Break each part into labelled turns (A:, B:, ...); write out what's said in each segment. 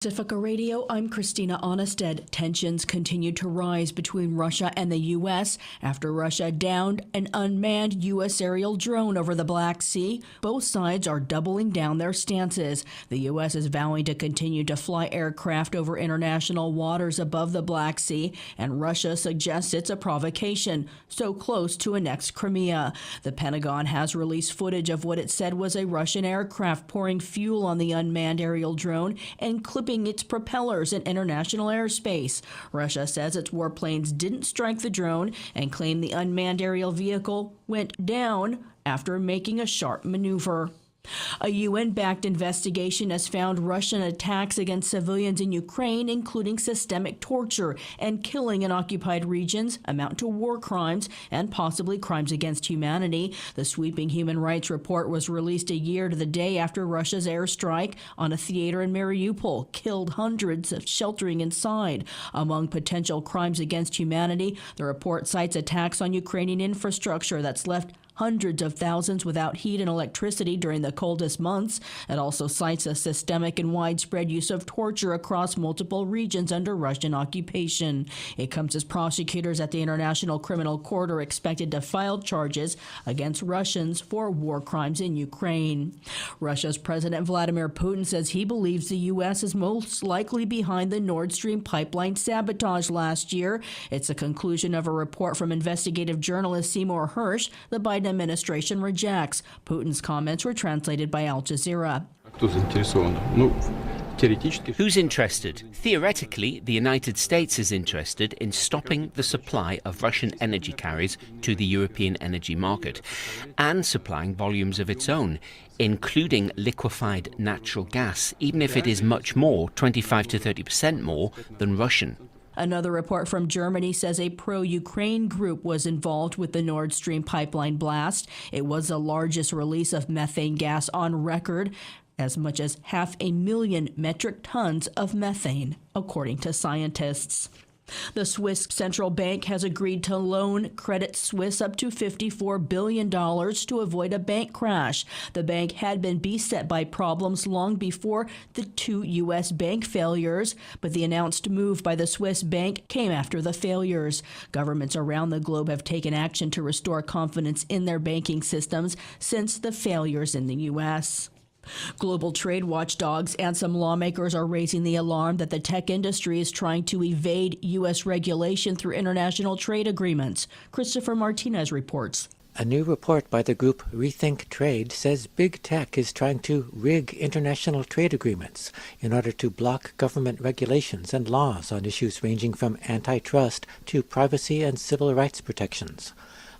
A: Pacifica Radio, I'm Christina Onnested. Tensions continue to rise between Russia and the U.S. after Russia downed an unmanned U.S. aerial drone over the Black Sea. Both sides are doubling down their stances. The U.S. is vowing to continue to fly aircraft over international waters above the Black Sea, and Russia suggests it's a provocation, so close to annex Crimea. The Pentagon has released footage of what it said was a Russian aircraft pouring fuel on the unmanned aerial drone and clipping its propellers in international airspace. Russia says its warplanes didn't strike the drone and claimed the unmanned aerial vehicle went down after making a sharp maneuver. A UN-backed investigation has found Russian attacks against civilians in Ukraine, including systemic torture and killing in occupied regions, amount to war crimes and possibly crimes against humanity. The sweeping human rights report was released a year to the day after Russia's airstrike on a theater in Mariupol killed hundreds of sheltering inside. Among potential crimes against humanity, the report cites attacks on Ukrainian infrastructure that's left hundreds of thousands without heat and electricity during the coldest months. It also cites a systemic and widespread use of torture across multiple regions under Russian occupation. It comes as prosecutors at the International Criminal Court are expected to file charges against Russians for war crimes in Ukraine. Russia's President Vladimir Putin says he believes the U.S. is most likely behind the Nord Stream pipeline sabotage last year. It's a conclusion of a report from investigative journalist Seymour Hersh. The Biden administration rejects. Putin's comments were translated by Al Jazeera.
B: Who's interested? Theoretically, the United States is interested in stopping the supply of Russian energy carriers to the European energy market and supplying volumes of its own, including liquefied natural gas, even if it is much more, 25 to 30% more than Russian.
A: Another report from Germany says a pro-Ukraine group was involved with the Nord Stream pipeline blast. It was the largest release of methane gas on record, as much as 500,000 metric tons of methane, according to scientists. The Swiss central bank has agreed to loan Credit Suisse up to $54 billion to avoid a bank crash. The bank had been beset by problems long before the two U.S. bank failures, but the announced move by the Swiss bank came after the failures. Governments around the globe have taken action to restore confidence in their banking systems since the failures in the U.S. Global trade watchdogs and some lawmakers are raising the alarm that the tech industry is trying to evade U.S. regulation through international trade agreements. Christopher Martinez reports.
C: A new report by the group Rethink Trade says big tech is trying to rig international trade agreements in order to block government regulations and laws on issues ranging from antitrust to privacy and civil rights protections.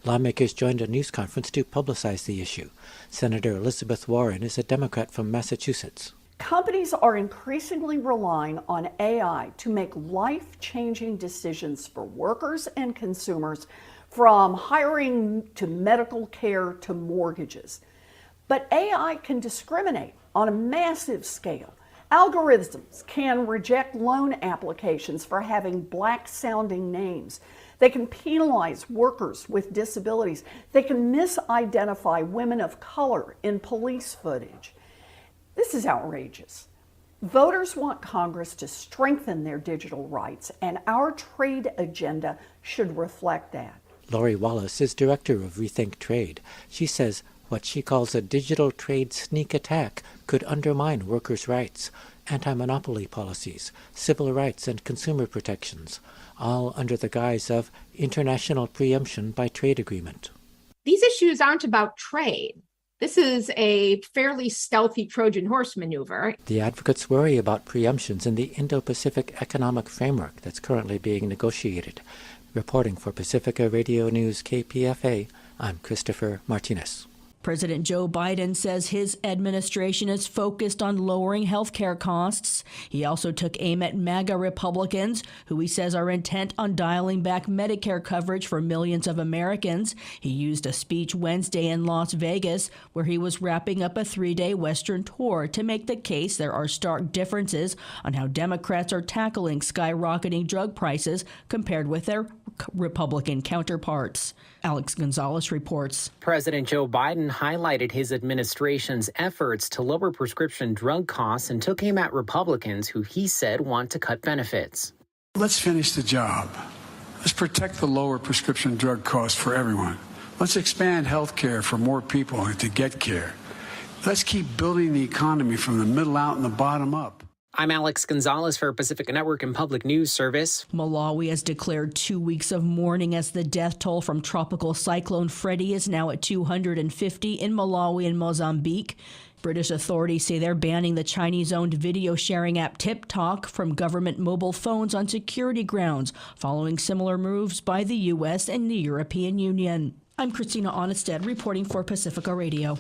C: Lawmakers joined a news conference to publicize the issue. Senator Elizabeth Warren is a Democrat from Massachusetts.
D: Companies are increasingly relying on AI to make life-changing decisions for workers and consumers, from hiring to medical care to mortgages. But AI can discriminate on a massive scale. Algorithms can reject loan applications for having black-sounding names. They can penalize workers with disabilities. They can misidentify women of color in police footage. This is outrageous. Voters want Congress to strengthen their digital rights, and our trade agenda should reflect that.
C: Lori Wallace is director of Rethink Trade. She says what she calls a digital trade sneak attack could undermine workers' rights, anti-monopoly policies, civil rights, and consumer protections, all under the guise of international preemption by trade agreement.
E: These issues aren't about trade. This is a fairly stealthy Trojan horse maneuver.
C: The advocates worry about preemptions in the Indo-Pacific Economic Framework that's currently being negotiated. Reporting for Pacifica Radio News KPFA, I'm Christopher Martinez.
A: President Joe Biden says his administration is focused on lowering health care costs. He also took aim at MAGA Republicans, who he says are intent on dialing back Medicare coverage for millions of Americans. He used a speech Wednesday in Las Vegas, where he was wrapping up a 3-day Western tour, to make the case there are stark differences on how Democrats are tackling skyrocketing drug prices compared with their Republican counterparts. Alex Gonzalez reports.
F: President Joe Biden highlighted his administration's efforts to lower prescription drug costs and took aim at Republicans who he said want to cut benefits.
G: Let's finish the job. Let's protect the lower prescription drug costs for everyone. Let's expand health care for more people and to get care. Let's keep building the economy from the middle out and the bottom up.
F: I'm Alex Gonzalez for Pacifica Network and Public News Service.
A: Malawi has declared 2 weeks of mourning as the death toll from Tropical Cyclone Freddie is now at 250 in Malawi and Mozambique. British authorities say they're banning the Chinese-owned video sharing app TikTok from government mobile phones on security grounds, following similar moves by the U.S. and the European Union. I'm Christina Onnested reporting for Pacifica Radio.